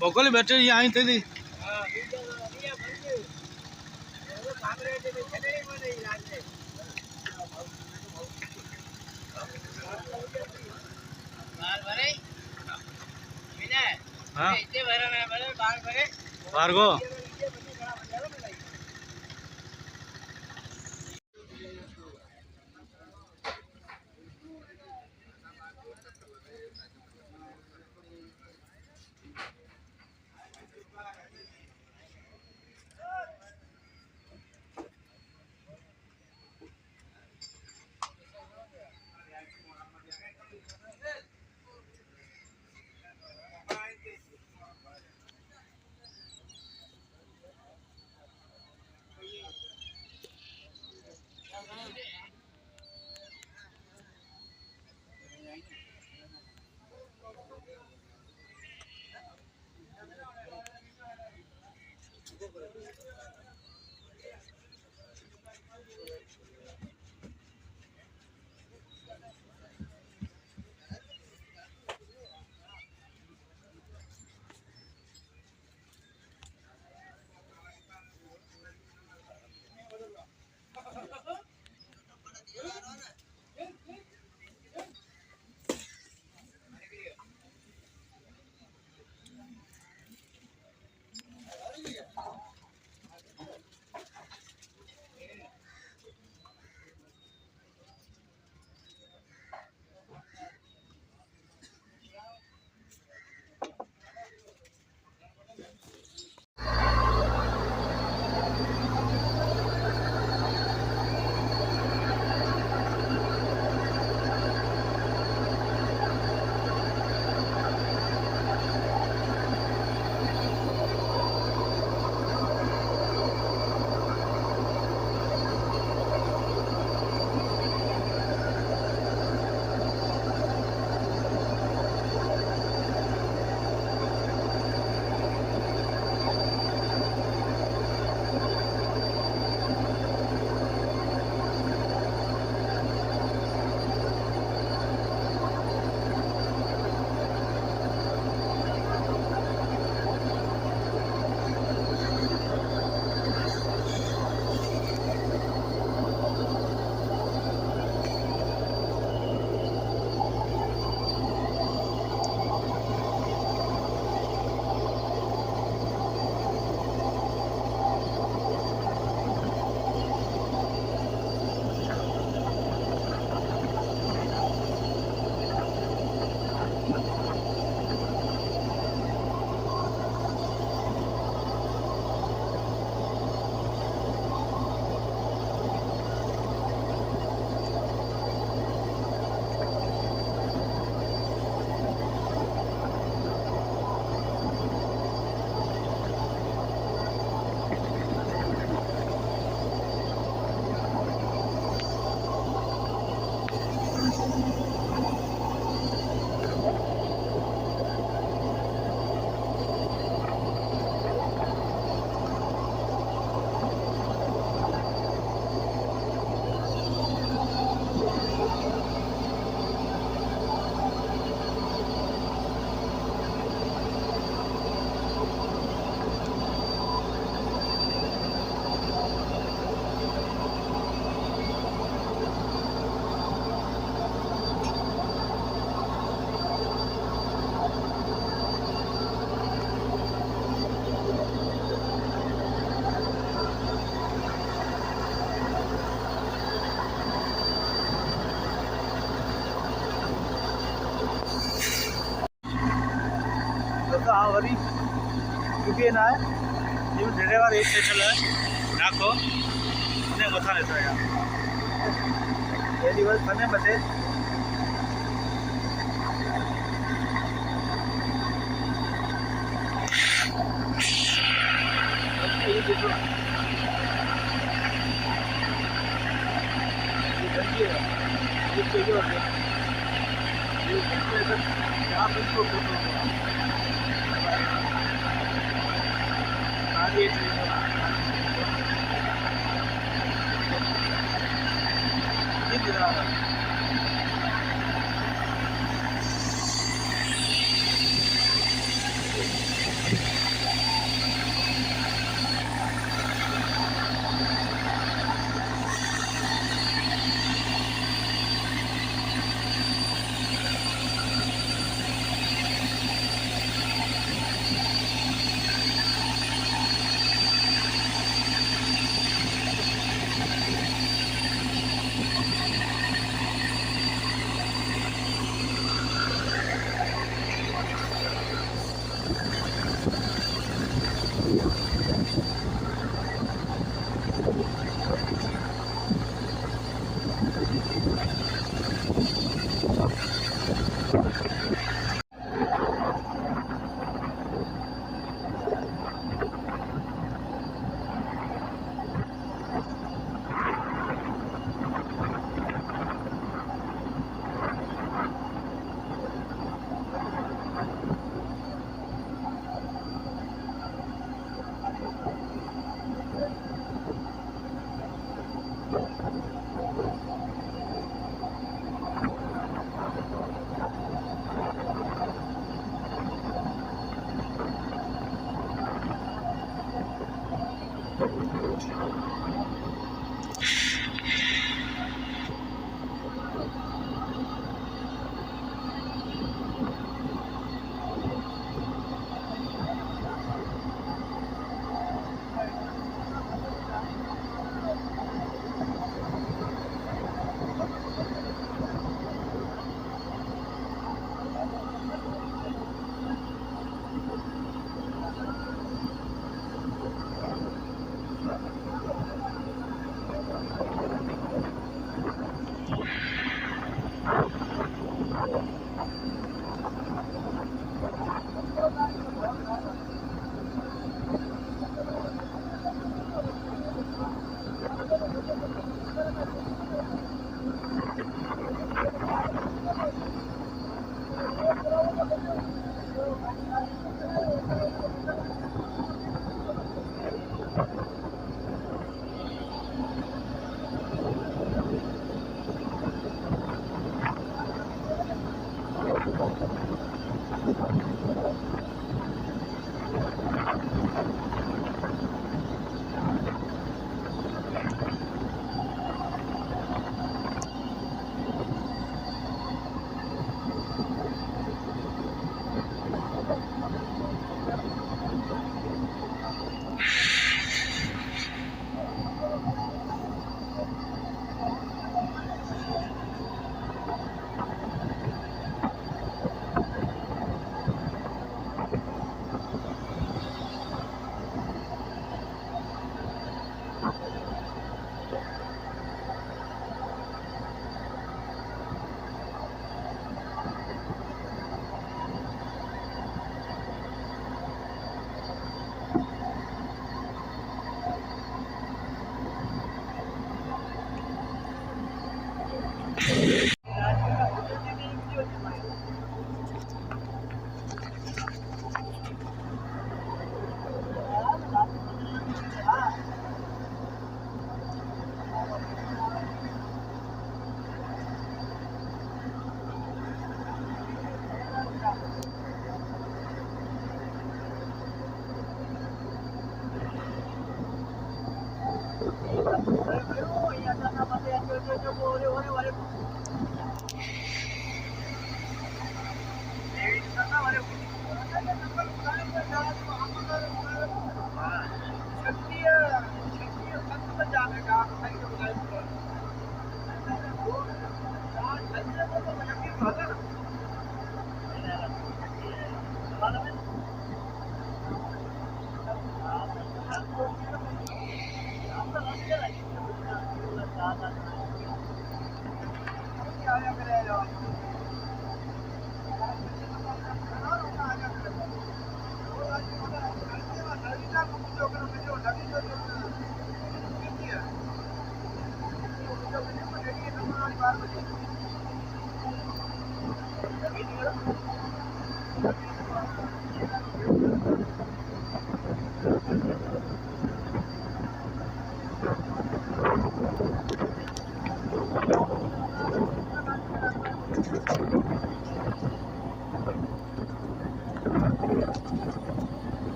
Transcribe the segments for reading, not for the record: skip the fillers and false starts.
ભોગોલી battery અહીં થઈ હતી हाँ भार्गव वरी यूपी ना है ये ड्राइवर एक स्टेशन है नाको ने मथा लेता है ये दिवस बने बसे ये देखो ये चाहिए यहाँ पर इसको फोटो आगे ये दिख रहा है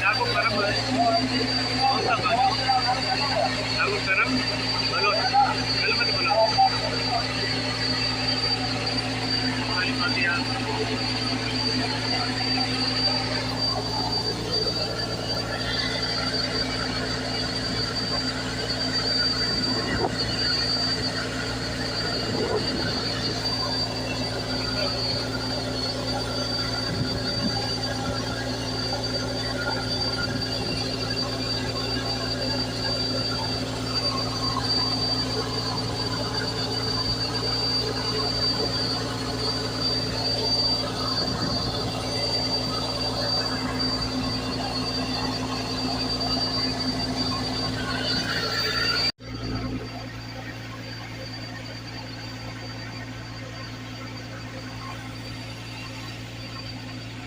Lagu garam कौन सा खाना लाgu garam बलो हेलमेट बलो हमारी मातिया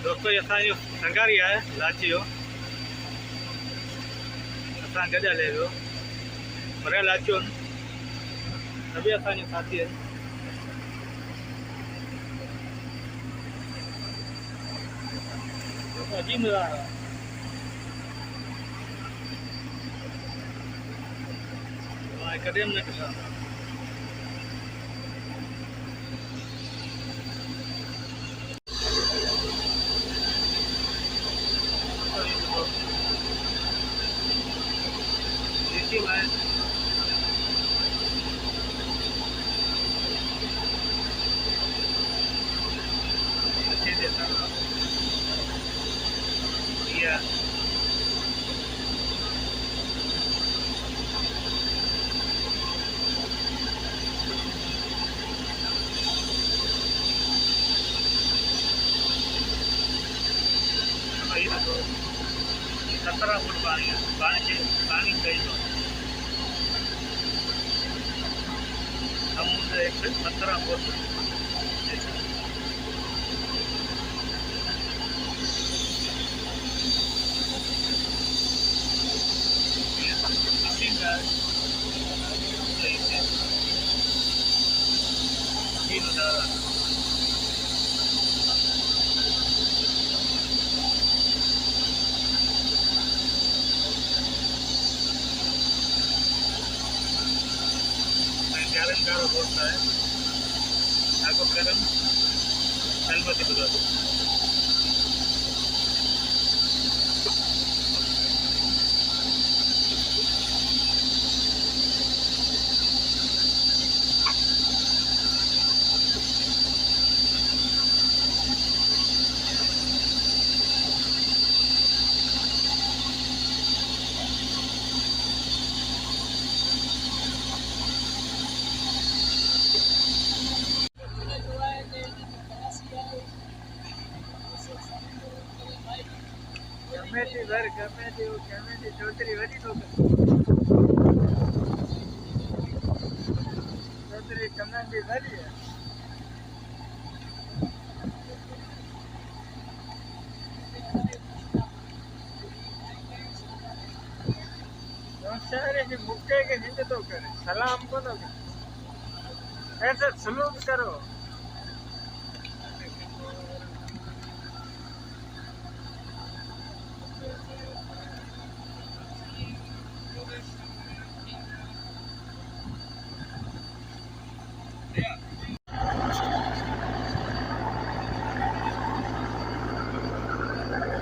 दोस्तों असांजो संगारी आहे लाची जो असां गॾु हले पियो भरियल लाचियूं आहिनि सभई असांजी साथी आहिनि अजीब नज़ारा कॾहिं न ॾिसां मैं अच्छे देता हूँ या तो 17 फुट पानी है पानी चाहिए समुद्र एक 17 फुट गारो होता है आपको गरम हेलमेट बुला दो गमेती भर गमेती चौधरी वही तो चौधरी कमेटी भरी है सारे जी मुक्के के नीचे तो करे सलाम को ना ऐसे स्लो करो।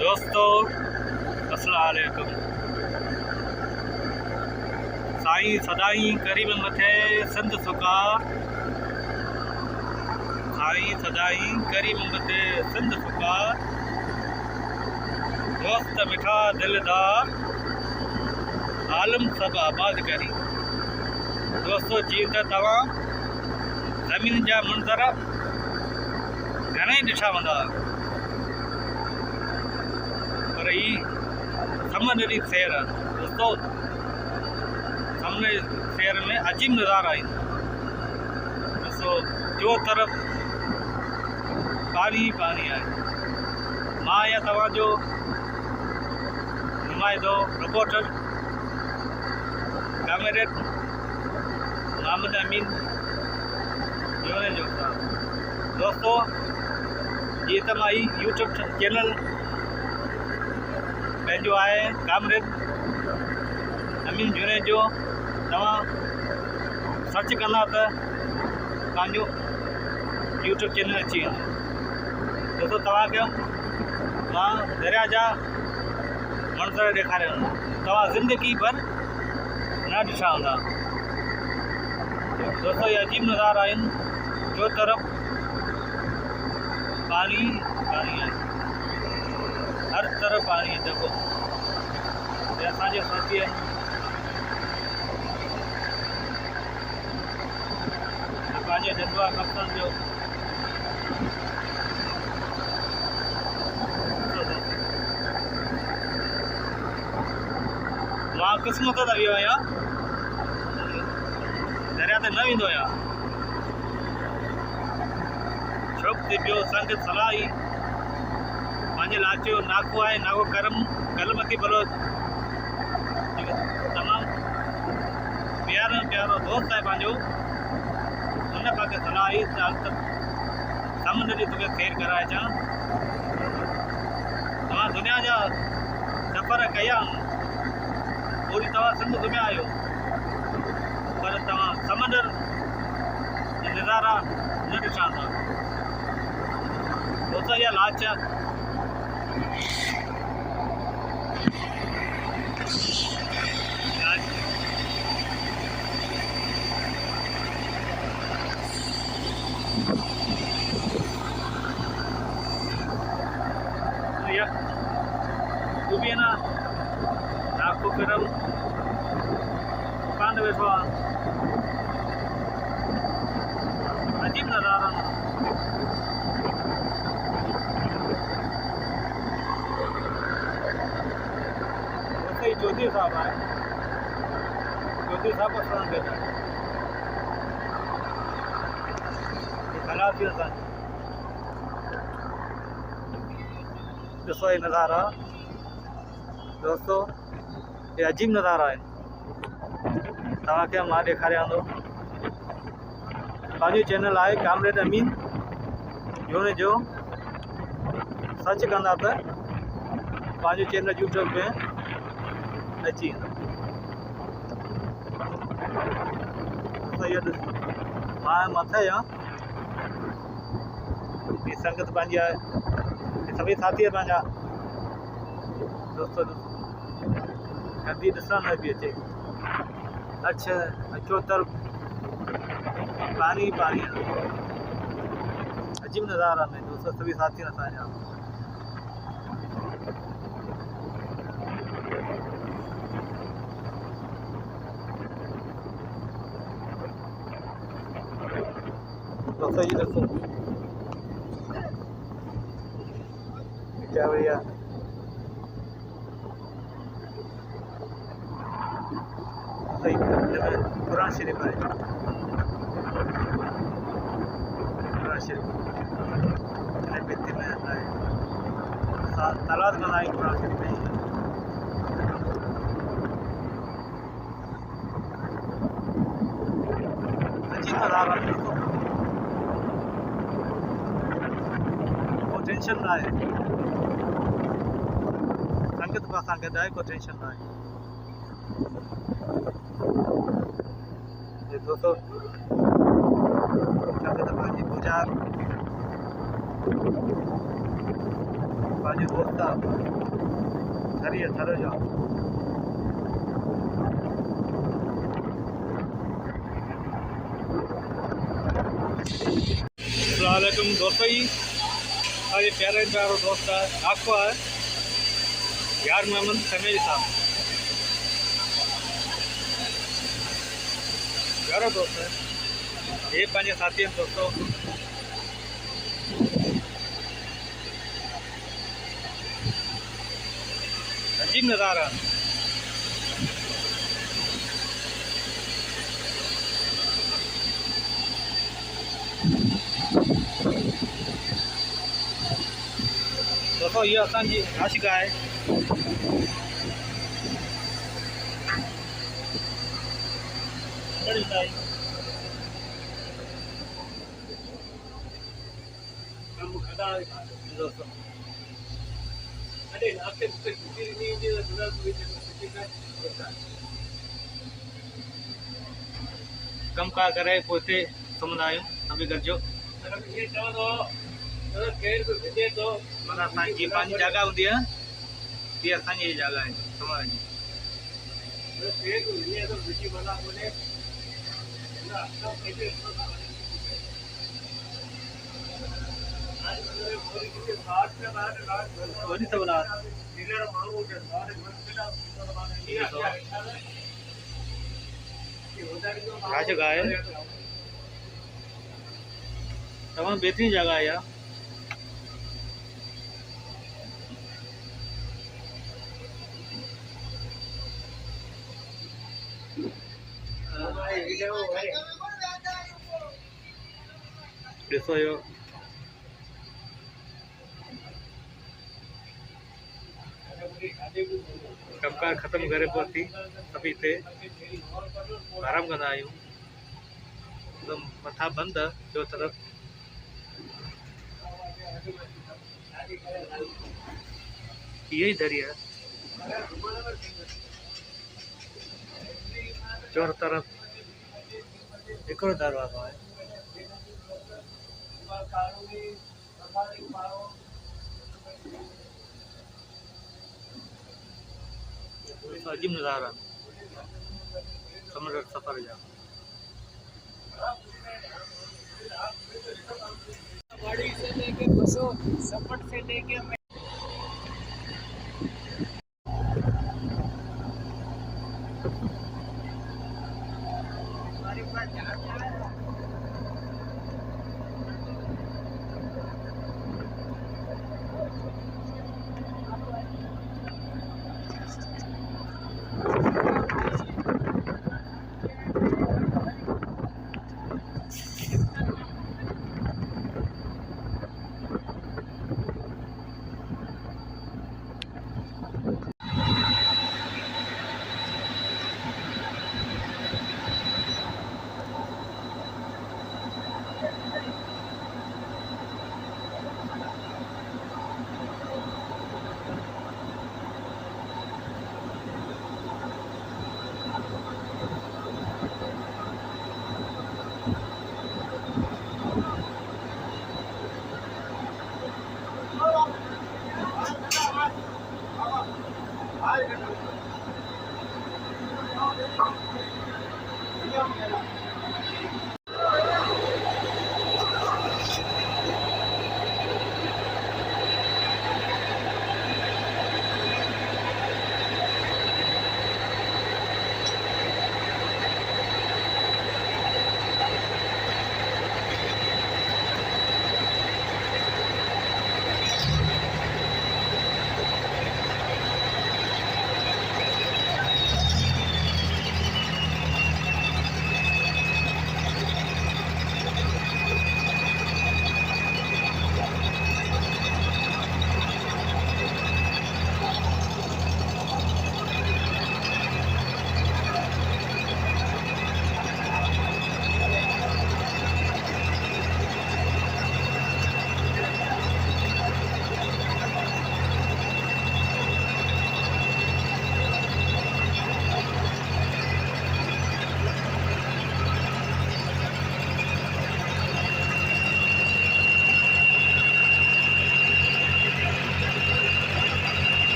दोस्तों अस्सलाम वालेकुम। साईं सदाई करीब मथे संत सुका, साईं सदाई करीब मथे संत सुका, दोस्त मिठा दिलदार, आलम सब आबाद करी। दोस्तों जी त तव्हां ज़मीन जा मंज़र घणेई ॾिठा हूंदा, पर ही समंदरी सैर दोस्तों, समंदरी सैर में अजीब नज़ारा आहिनि। ॾिसो जो तरफ़ पानी ही पानी आहे। मां या तव्हांजो नुमाइंदो रिपोर्टर कामेरेड मोहम्मद अमीन जोने जो दोस्तों, ये त मां यूट्यूब चैनल पंहिंजो आहे कामरेड अमीन जुने जो, तव्हां सर्च कंदा त तव्हांजो यूट्यूब चैनल अची वेंदो। दोस्तों तव्हांखे मां दरिया जा मंज़र ॾेखारिया हूंदा, तव्हां ज़िंदगी भर न ॾिठा हूंदा। दोस्तों ये अजीब नज़ारा आहिनि, जो तरफ़ पानी पानी आहे, हर तरफ़ पानी है। देखो ये असांजे साथी आहिनि, पंहिंजे जज्बा कप्तान जो मां क़िस्मत त वियो आहियां, दरिया ते न वेंदो आहियां, छोक ते ॿियो संगत सलाही पंहिंजे लाचो नाको आहे, नाको कलमती बलोच तमामु प्यारो दोस्त आहे पंहिंजो। हुन पासे सलाह आई त समुंड जी तोखे सैर कराए अचां। तव्हां दुनिया जा सफ़र कया, पूरी तव्हां सिंध घुमिया आहियो, पर तव्हां समुंड जा नज़ारा न ॾिठा हूंदा। दोस्तों इहा लाच तू भी है ना, आपको गरम दुकान बैठो अजीब नज़ारा। वैसे ही ज्योति साहब आए, ज्योति साहब का स्मरण देता है खलासी असां ॾिसो ये नज़ारा। दोस्तों ये अजीब नज़ारा है, तव्हांखे मां ॾेखारियां थो। पंहिंजो चैनल आहे कामरेड अमीन जोने जो, सर्च कंदा त पंहिंजो चैनल यूट्यूब पे अची वेंदो। मां मथे आहियां, संगत पंहिंजी आहे, सभी साथी है पंहिंजा। दोस्तों नदी ॾिसण में भी अचे, अच्छा अचो तरफ़ पानी पानी है, अजीब नज़ारा में। दोस्तों सभी साथी हैं असांजा। दोस्तों ये दोस्तों क्या भैया सही कुरान शरीफ है, कुरान शरीफ भित्ति में है, तालाब बनाई कुरान शरीफ में। अजीब नज़ारा टेंशन ना है, संगत पास संगत आए कोई टेंशन ना है। ये दोस्तों संगत पाजी पूजा पाजी दोस्ता थरी थरो जाओ। अस्सलामुअलैकुम दोस्तों जी, आज प्यारे प्यारो दोस्त है आपको है यार मोहम्मद समीर साहब, प्यारा दोस्त है ये पांच साथी हैं दोस्तों। अजीब नज़ारा दोस्तों, ये असांजी आशिका है। दोस्तों कम का करे पोते समझ आयो अभी कर जो माना असांजी पंहिंजी जगह हूंदी आहे, ये असांजी जगह है समझ वही सब ना जगह है तमाम बेहतरीन जगह है यार। ॾिसो यो कमकार ख़त्म करे पहुती सभी हिते आराम कंदा आहियूं, एकदम मथा बंद जो तरफ यही दरिया चोर तरफ हिकिड़ो दरवाज़ो है। अजीब नज़ारा समुद्र सफर जा गाड़ी से लेके बसों सपट से लेके हमारे पास जहाज है। Yeah.